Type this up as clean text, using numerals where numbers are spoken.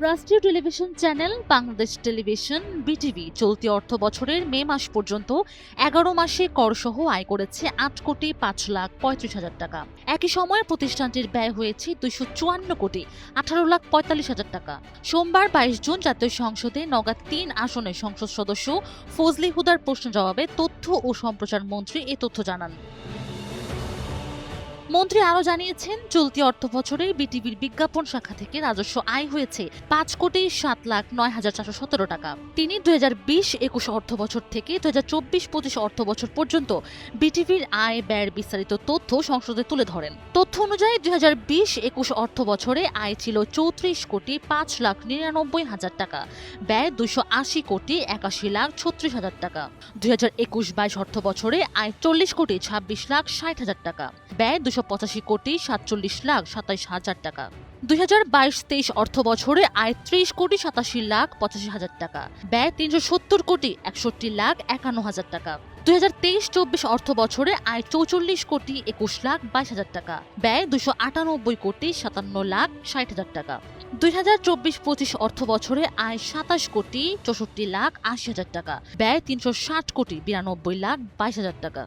রাষ্ট্রীয় television channel Bangladesh television BTV চলতি অর্থ বছরের মে মাস পর্যন্ত ১১ মাসে করসহ আয় করেছে ৮,৫,৩৫,০০০ টাকা। একই সময়ে প্রতিষ্ঠানটির ব্যয় হয়েছে ২৫৪,১৮,৪৫,০০০ টাকা। সোমবার ২২ জুন জাতীয় সংসদে নওগাঁ ৩ আসনের সংসদ সদস্য ফজলি হুদার প্রশ্ন জবাবে তথ্য ও সম্প্রচার মন্ত্রী এ তথ্য জানান। মন্ত্রী আরও জানিয়েছেন, চলতি অর্থবছরে বিটিভির বিজ্ঞাপন শাখা থেকে রাজস্ব আয় হয়েছে ৫,৭,০৯,৪১৭ টাকা। তিনি ২০২০-২১ অর্থবছর থেকে ২০২৪-২৫ অর্থবছর পর্যন্ত বিটিভির আয় ব্যয়ের বিস্তারিত তথ্য সংসদে তুলে ধরেন। তথ্য অনুযায়ী ২০২০-২১ অর্থবছরে আয় ছিল ৩৪,৫,৯৯,০০০ টাকা, ব্যয় ২৮,৮১,৩৬,০০০ টাকা। ২০২১-২২ অর্থবছরে আয় 40,26,৬০,০০০ টাকা, ব্যয় ২৮,৪,৪৭,২৭,০০০ টাকা। ২০২২-২৩ অর্থ বছরে আয় 30,87,85,০০০ টাকা, ব্যয় 370,61,51,০০০ টাকা। ২০২৩-২৪ অর্থ বছরে আয় 44,21,22,০০০ টাকা, ব্যয় 298,57,60,০০০ টাকা। ২০২৪-২৫ অর্থ বছরে আয় 27,64,80,০০০ টাকা, ব্যয় 360,92,22,০০০ টাকা।